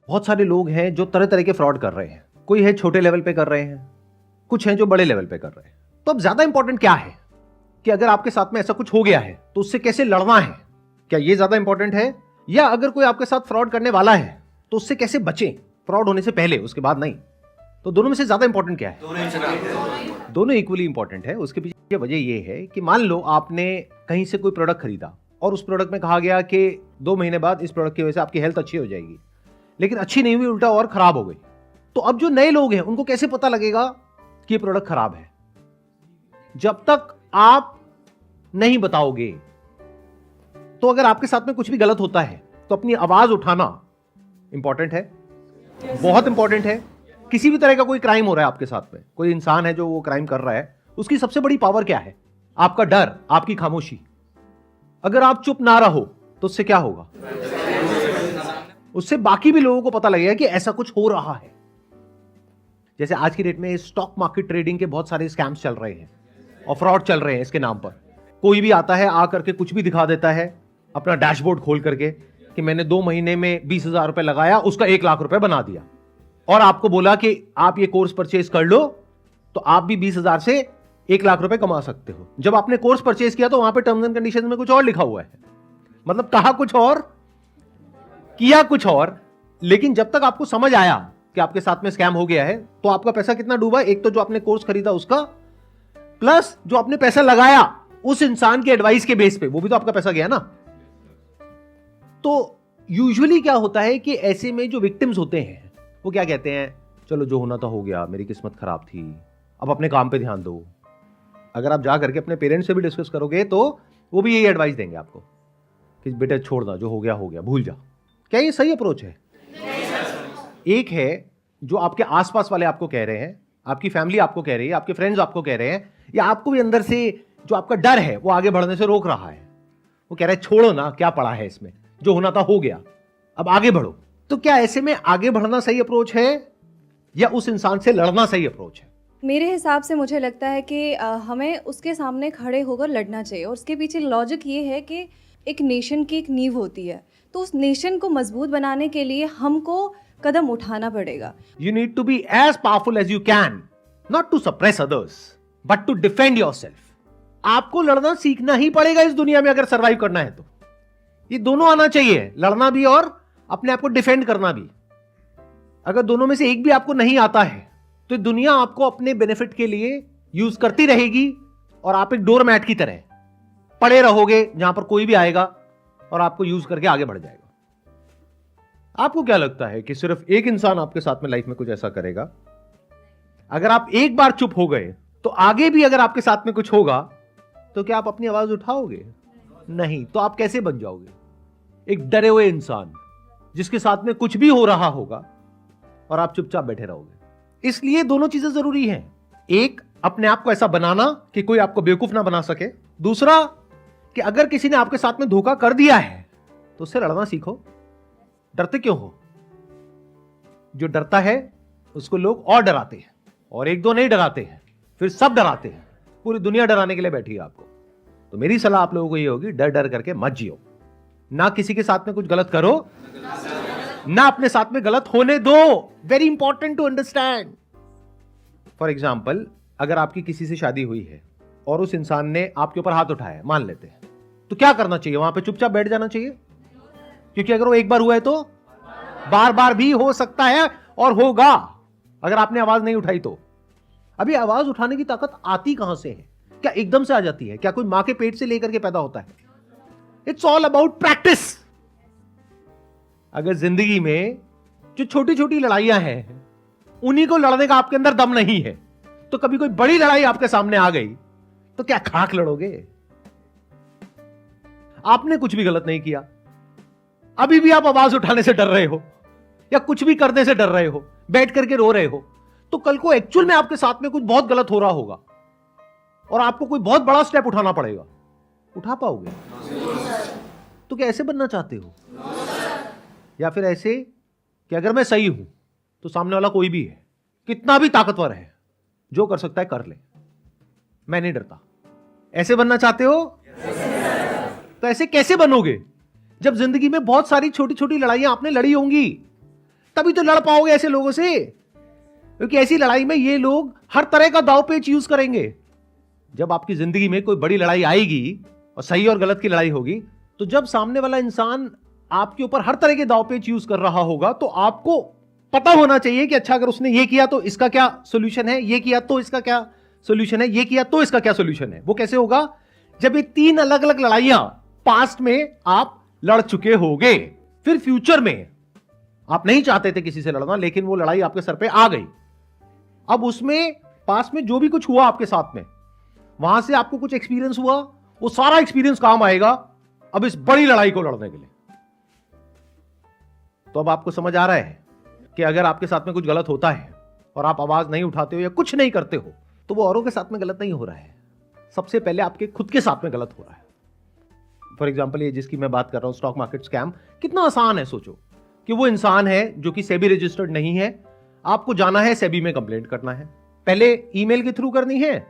बहुत सारे लोग हैं जो तरह तरह के फ्रॉड कर रहे हैं। कोई है छोटे लेवल पे कर रहे हैं, कुछ हैं जो बड़े लेवल पे कर रहे हैं। तो अब ज्यादा इंपॉर्टेंट क्या है कि अगर आपके साथ में ऐसा कुछ हो गया है तो उससे कैसे लड़ना है, क्या ये ज्यादा इंपॉर्टेंट है? या अगर कोई आपके साथ फ्रॉड करने वाला है तो उससे कैसे बचें, फ्रॉड होने से पहले, उसके बाद नहीं? तो दोनों में से ज्यादा इंपॉर्टेंट क्या है? दोनों इक्वली इंपॉर्टेंट है। उसके पीछे वजह ये है कि मान लो आपने कहीं से कोई प्रोडक्ट खरीदा और उस प्रोडक्ट में कहा गया कि 2 महीने बाद इस प्रोडक्ट की वजह से आपकी हेल्थ अच्छी हो जाएगी, लेकिन अच्छी नहीं हुई, उल्टा और खराब हो गई। तो अब जो नए लोग हैं उनको कैसे पता लगेगा कि ये प्रोडक्ट खराब है? जब तक आप नहीं बताओगे। तो अगर आपके साथ में कुछ भी गलत होता है तो अपनी आवाज उठाना इंपॉर्टेंट है, बहुत इंपॉर्टेंट है। किसी भी तरह का कोई क्राइम हो रहा है आपके साथ में, कोई इंसान है जो वो क्राइम कर रहा है, उसकी सबसे बड़ी पावर क्या है? आपका डर, आपकी खामोशी। अगर आप चुप ना रहो तो उससे क्या होगा? उससे बाकी भी लोगों को पता लगेगा कि ऐसा कुछ हो रहा है। जैसे आज की डेट में स्टॉक मार्केट ट्रेडिंग के बहुत सारे स्कैम्स चल रहे हैं और फ्रॉड चल रहे हैं इसके नाम पर। कोई भी आता है, आ करके कुछ भी दिखा देता है अपना डैशबोर्ड खोल करके कि मैंने 2 महीने में 20,000 रुपए लगाया, उसका 1 लाख रुपए बना दिया, और आपको बोला कि आप ये कोर्स परचेज कर लो तो आप भी 20,000 से 1 लाख रुपए कमा सकते हो। जब आपने कोर्स परचेज किया तो वहां पे टर्म्स एंड कंडीशंस में कुछ और लिखा हुआ है, मतलब कहा कुछ और, किया कुछ और। लेकिन जब तक आपको समझ आया कि आपके साथ में स्कैम हो गया है तो आपका पैसा कितना डूबा? एक तो जो आपने कोर्स खरीदा उसका, प्लस जो आपने पैसा लगाया उस इंसान के एडवाइस के बेस पे, वो भी तो आपका पैसा गया ना। तो यूजुअली क्या होता है कि ऐसे में जो विक्टिम्स होते हैं वो क्या कहते हैं, चलो जो होना था हो गया, मेरी किस्मत खराब थी, अब अपने काम पे ध्यान दो। अगर आप जा करके अपने पेरेंट्स से भी डिस्कस करोगे तो वो भी यही एडवाइस देंगे आपको कि बेटा छोड़ना, जो हो गया, भूल जा। क्या ये सही अप्रोच है? एक है जो आपके आसपास वाले आपको कह रहे हैं, आपकी फैमिली आपको कह रही है, आपके फ्रेंड्स आपको कह रहे हैं, या आपको भी अंदर से जो आपका डर है वो आगे बढ़ने से रोक रहा है। वो कह रहा है छोड़ो ना, क्या पड़ा है इसमें, जो होना था हो गया, अब आगे बढ़ो। तो क्या ऐसे में आगे बढ़ना सही अप्रोच है या उस इंसान से लड़ना सही अप्रोच है? मेरे हिसाब से मुझे लगता है कि हमें उसके सामने खड़े होकर लड़ना चाहिए। और उसके पीछे लॉजिक ये है कि एक नेशन की एक नींव होती है, तो उस नेशन को मजबूत बनाने के लिए हमको कदम उठाना पड़ेगा। You need to be as powerful as you can, not to suppress others, but to defend yourself. आपको लड़ना सीखना ही पड़ेगा इस दुनिया में अगर सरवाइव करना है तो। ये दोनों आना चाहिए, लड़ना भी और अपने आप को डिफेंड करना भी। अगर दोनों में से एक भी आपको नहीं आता है तो दुनिया आपको अपने बेनिफिट के लिए यूज करती रहेगी और आप एक डोर मैट की तरह पड़े रहोगे जहां पर कोई भी आएगा और आपको यूज करके आगे बढ़ जाएगा। आपको क्या लगता है कि सिर्फ एक इंसान आपके साथ में लाइफ में कुछ ऐसा करेगा? अगर आप एक बार चुप हो गए तो आगे भी अगर आपके साथ में कुछ होगा तो क्या आप अपनी आवाज उठाओगे? नहीं। तो आप कैसे बन जाओगे? एक डरे हुए इंसान जिसके साथ में कुछ भी हो रहा होगा और आप चुपचाप बैठे रहोगे। इसलिए दोनों चीजें जरूरी हैं। एक, अपने आप को ऐसा बनाना कि कोई आपको बेवकूफ ना बना सके। दूसरा, कि अगर किसी ने आपके साथ में धोखा कर दिया है तो उससे लड़ना सीखो। डरते क्यों हो? जो डरता है उसको लोग और डराते हैं, और एक दो नहीं डराते हैं, फिर सब डराते हैं। पूरी दुनिया डराने के लिए बैठी है आपको। तो मेरी सलाह आप लोगों को ये होगी, डर डर करके मत जियो। ना किसी के साथ में कुछ गलत करो, ना अपने साथ में गलत होने दो। Very important to understand. For example, अगर आपकी किसी से शादी हुई है और उस इंसान ने आपके ऊपर हाथ उठाया, मान लेते हैं, तो क्या करना चाहिए? वहां पे चुपचाप बैठ जाना चाहिए, क्योंकि अगर वो एक बार हुआ है तो बार बार भी हो सकता है और होगा अगर आपने आवाज नहीं उठाई तो। अभी आवाज उठाने की ताकत आती कहां से है? क्या एकदम से आ जाती है? क्या कोई मां के पेट से लेकर के पैदा होता है? It's all about practice. अगर जिंदगी में जो छोटी छोटी लड़ाइयां हैं उन्हीं को लड़ने का आपके अंदर दम नहीं है, तो कभी कोई बड़ी लड़ाई आपके सामने आ गई तो क्या खाक लड़ोगे? आपने कुछ भी गलत नहीं किया, अभी भी आप आवाज उठाने से डर रहे हो या कुछ भी करने से डर रहे हो, बैठ करके रो रहे हो, तो कल को एक्चुअल में आपके साथ में कुछ बहुत गलत हो रहा होगा और आपको कोई बहुत बड़ा स्टेप उठाना पड़ेगा। उठा पाओगे? तो क्या ऐसे बनना चाहते हो, या फिर ऐसे कि अगर मैं सही हूं तो सामने वाला कोई भी है, कितना भी ताकतवर है, जो कर सकता है कर ले, मैं नहीं डरता? ऐसे बनना चाहते हो? तो ऐसे कैसे बनोगे जब जिंदगी में बहुत सारी छोटी छोटी लड़ाइयां आपने लड़ी होंगी? तभी तो लड़ पाओगे ऐसे लोगों से, क्योंकि ऐसी लड़ाई में ये लोग हर तरह का दाव पेच यूज करेंगे। जब आपकी जिंदगी में कोई बड़ी लड़ाई आएगी और सही और गलत की लड़ाई होगी, तो जब सामने वाला इंसान आपके ऊपर हर तरह के दाव पेच यूज कर रहा होगा, तो आपको पता होना चाहिए कि अच्छा अगर उसने ये किया तो इसका क्या सोल्यूशन है, ये किया तो इसका क्या सोल्यूशन है, ये किया तो इसका क्या सोल्यूशन है। वो कैसे होगा? जब ये 3 अलग अलग लड़ाइयां पास्ट में आप लड़ चुके होगे, फिर फ्यूचर में आप नहीं चाहते थे किसी से लड़ना, लेकिन वो लड़ाई आपके सर पे आ गई। अब उसमें पास्ट में जो भी कुछ हुआ आपके साथ में, वहां से आपको कुछ एक्सपीरियंस हुआ, वो सारा एक्सपीरियंस काम आएगा अब इस बड़ी लड़ाई को लड़ने के लिए। तो अब आपको समझ आ रहा है कि अगर आपके साथ में कुछ गलत होता है और आप आवाज नहीं उठाते हो या कुछ नहीं करते हो, तो वो औरों के साथ में गलत नहीं हो रहा है, सबसे पहले आपके खुद के साथ में गलत हो रहा है। फॉर एग्जाम्पल ये जिसकी मैं बात कर रहा हूं, स्टॉक मार्केट स्कैम, कितना आसान है। सोचो कि वो इंसान है जो कि सेबी रजिस्टर्ड नहीं है, आपको जाना है सेबी में कंप्लेंट करना है, पहले ईमेल के थ्रू करनी है,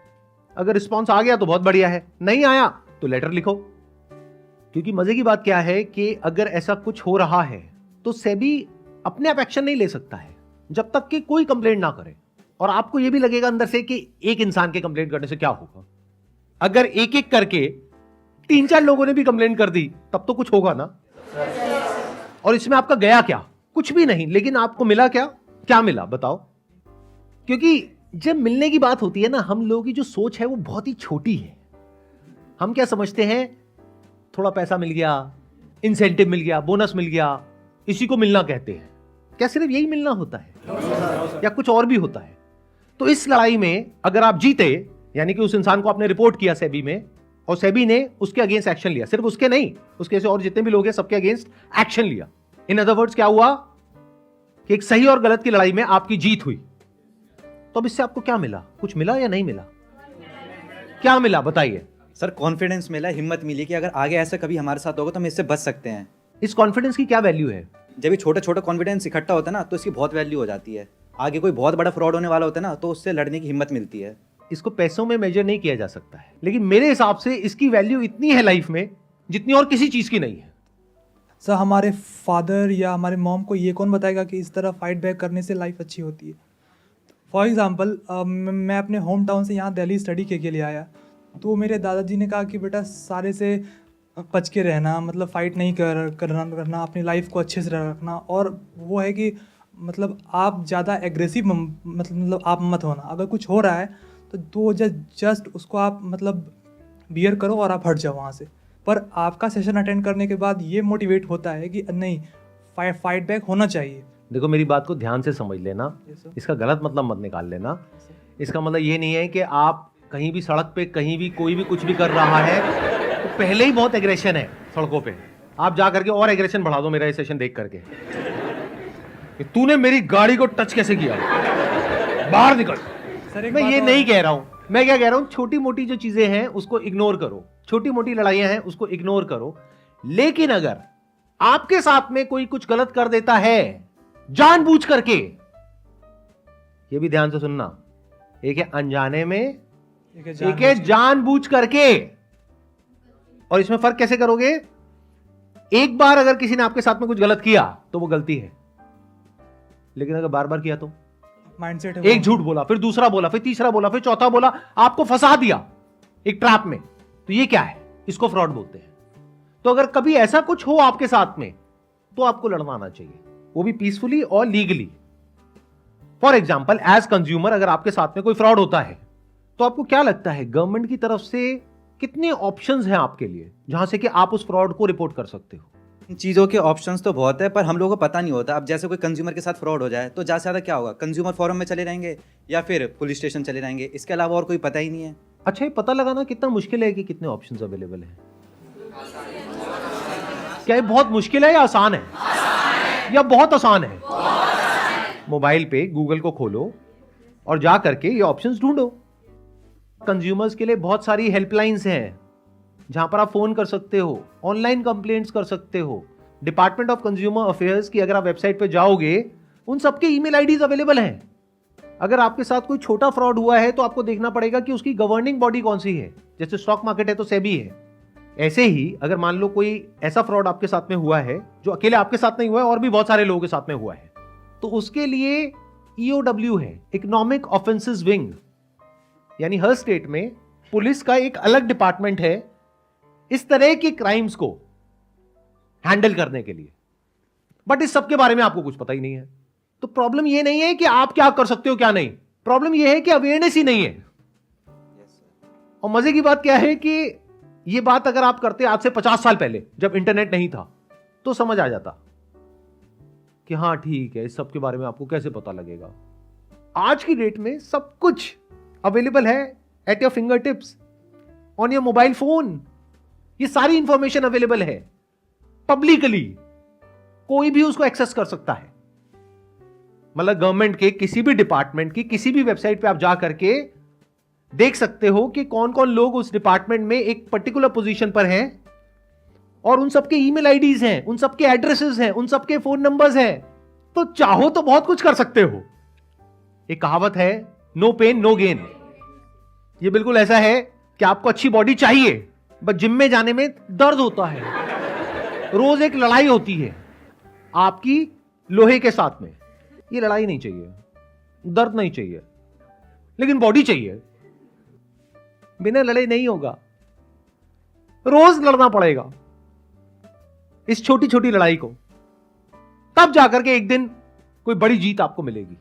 अगर रिस्पॉन्स आ गया तो बहुत बढ़िया है, नहीं आया तो लेटर लिखो। क्योंकि मजे की बात क्या है कि अगर ऐसा कुछ हो रहा है तो सेबी अपने आप एक्शन नहीं ले सकता है जब तक कि कोई कंप्लेंट ना करे। और आपको यह भी लगेगा अंदर से कि एक इंसान के कंप्लेंट करने से क्या होगा, अगर एक एक करके 3-4 लोगों ने भी कंप्लेंट कर दी तब तो कुछ होगा ना। और इसमें आपका गया क्या? कुछ भी नहीं, लेकिन आपको मिला क्या? क्या मिला बताओ? क्योंकि जब मिलने की बात होती है ना, हम लोगों की जो सोच है वो बहुत ही छोटी है। हम क्या समझते हैं, थोड़ा पैसा मिल गया, इंसेंटिव मिल गया, बोनस मिल गया, इसी को मिलना कहते हैं। क्या सिर्फ यही मिलना होता है या कुछ और भी होता है? तो इस लड़ाई में अगर आप जीते, यानी कि उस इंसान को आपने रिपोर्ट किया सेबी में और सेबी ने उसके अगेंस्ट एक्शन लिया, सिर्फ उसके नहीं, उसके से और जितने भी लोग हैं सबके अगेंस्ट एक्शन लिया। इन अदर वर्ड्स क्या हुआ कि एक सही और गलत की लड़ाई में आपकी जीत हुई। तो अब इससे आपको क्या मिला? कुछ मिला या नहीं मिला? क्या मिला बताइए? सर कॉन्फिडेंस मिला, हिम्मत मिली कि अगर आगे ऐसा कभी हमारे साथ होगा तो हम इससे बच सकते हैं। इस कॉन्फिडेंस की क्या वैल्यू है? जब ये छोटा छोटा कॉन्फिडेंस इकट्ठा होता है ना तो इसकी बहुत वैल्यू हो जाती है। आगे कोई बहुत बड़ा फ्रॉड होने वाला होता है ना तो उससे लड़ने की हिम्मत मिलती है। इसको पैसों में मेजर नहीं किया जा सकता है, लेकिन मेरे हिसाब से इसकी वैल्यू इतनी है लाइफ में जितनी और किसी चीज की नहीं है। सर हमारे फादर या हमारे मॉम को ये कौन बताएगा कि इस तरह फाइट बैक करने से लाइफ अच्छी होती है। फॉर एग्ज़ाम्पल मैं अपने होम टाउन से यहाँ दिल्ली स्टडी के लिए आया, तो मेरे दादाजी ने कहा कि बेटा सारे से बच के रहना, मतलब फ़ाइट नहीं करना, अपनी लाइफ को अच्छे से रखना। और वो है कि मतलब आप ज़्यादा एग्रेसिव मतलब आप मत होना। अगर कुछ हो रहा है तो जस्ट उसको आप मतलब बियर करो और आप हट जाओ वहाँ से। पर आपका सेशन अटेंड करने के बाद ये मोटिवेट होता है कि नहीं, फाइट बैक होना चाहिए। देखो मेरी बात को ध्यान से समझ लेना, इसका गलत मतलब मत निकाल लेना। इसका मतलब ये नहीं है कि आप कहीं भी सड़क पे कहीं भी कोई भी कुछ भी कर रहा है तो पहले ही बहुत एग्रेशन है सड़कों पे, आप जा करके और एग्रेशन बढ़ा दो मेरा ये सेशन देख करके कि तूने मेरी गाड़ी को टच कैसे किया, बाहर निकल। मैं ये नहीं कह रहा हूं, मैं क्या कह रहा हूं, छोटी मोटी जो चीजें हैं उसको इग्नोर करो, छोटी मोटी लड़ाइयां हैं उसको इग्नोर करो। लेकिन अगर आपके साथ में कोई कुछ गलत कर देता है जानबूझ करके, ये भी ध्यान से सुनना, एक है अनजाने में, एक है जानबूझ करके। और इसमें फर्क कैसे करोगे? एक बार अगर किसी ने आपके साथ में कुछ गलत किया तो वो गलती है, लेकिन अगर बार बार किया तो माइंडसेट है। एक झूठ बोला, फिर दूसरा बोला, फिर तीसरा बोला, फिर चौथा बोला, आपको फंसा दिया एक ट्रैप में, तो ये क्या है? इसको फ्रॉड बोलते हैं। तो अगर कभी ऐसा कुछ हो आपके साथ में तो आपको लड़ना आना चाहिए, वो भी पीसफुली और legally. For example as consumer अगर आपके साथ में कोई फ्रॉड होता है तो आपको क्या लगता है गवर्नमेंट की तरफ से कितने ऑप्शंस हैं आपके लिए जहां से कि आप उस फ्रॉड को रिपोर्ट कर सकते हो? चीज़ों के ऑप्शंस तो बहुत है पर हम लोगों को पता नहीं होता। अब जैसे कोई कंज्यूमर के साथ फ्रॉड हो जाए तो ज़्यादा से ज़्यादा क्या होगा, कंज्यूमर फोरम में चले जाएंगे या फिर पुलिस स्टेशन चले जाएंगे, इसके अलावा और कोई पता ही नहीं है। अच्छा, ये पता लगाना कितना मुश्किल है कि कितने ऑप्शंस अवेलेबल हैं? क्या ये बहुत मुश्किल है या आसान है? या बहुत आसान है? मोबाइल पे गूगल को खोलो और जा करके ये ऑप्शंस ढूंढो। कंज्यूमर्स के लिए बहुत सारी हेल्पलाइंस हैं जहां पर आप फोन कर सकते हो, ऑनलाइन कंप्लेंट्स कर सकते हो। डिपार्टमेंट ऑफ कंज्यूमर अफेयर्स की अगर आप वेबसाइट पे जाओगे, उन सबके ईमेल आईडीज अवेलेबल हैं। अगर आपके साथ कोई छोटा फ्रॉड हुआ है तो आपको देखना पड़ेगा कि उसकी गवर्निंग बॉडी कौन सी है। जैसे स्टॉक मार्केट है तो सेबी है। ऐसे ही अगर मान लो कोई ऐसा फ्रॉड आपके साथ में हुआ है जो अकेले आपके साथ नहीं हुआ है और भी बहुत सारे लोगों के साथ में हुआ है, तो उसके लिए EOW है, इकोनॉमिक ऑफेंसेस विंग, यानी हर स्टेट में पुलिस का एक अलग डिपार्टमेंट है इस तरह के क्राइम्स को हैंडल करने के लिए। बट इस सब के बारे में आपको कुछ पता ही नहीं है। तो प्रॉब्लम यह नहीं है कि आप क्या कर सकते हो क्या नहीं, प्रॉब्लम यह है कि अवेयरनेस ही नहीं है। और मजे की बात क्या है कि यह बात अगर आप करते आज से 50 साल पहले, जब इंटरनेट नहीं था, तो समझ आ जाता कि हां ठीक है, इस सब के बारे में आपको कैसे पता लगेगा। आज की डेट में सब कुछ अवेलेबल है at your finger tips, on your mobile phone. ये सारी इंफॉर्मेशन अवेलेबल है पब्लिकली, कोई भी उसको एक्सेस कर सकता है। मतलब गवर्नमेंट के किसी भी डिपार्टमेंट की किसी भी वेबसाइट पे आप जा करके देख सकते हो कि कौन कौन लोग उस डिपार्टमेंट में एक पर्टिकुलर पोजीशन पर हैं, और उन सबके ईमेल आईडीज हैं, उन सबके एड्रेसेस हैं, उन सबके फोन नंबर्स हैं। तो चाहो तो बहुत कुछ कर सकते हो। एक कहावत है, नो पेन नो गेन। ये बिल्कुल ऐसा है कि आपको अच्छी बॉडी चाहिए, बट जिम में जाने में दर्द होता है, रोज एक लड़ाई होती है आपकी लोहे के साथ में। ये लड़ाई नहीं चाहिए, दर्द नहीं चाहिए, लेकिन बॉडी चाहिए। बिना लड़ाई नहीं होगा, रोज लड़ना पड़ेगा इस छोटी छोटी लड़ाई को, तब जाकर के एक दिन कोई बड़ी जीत आपको मिलेगी।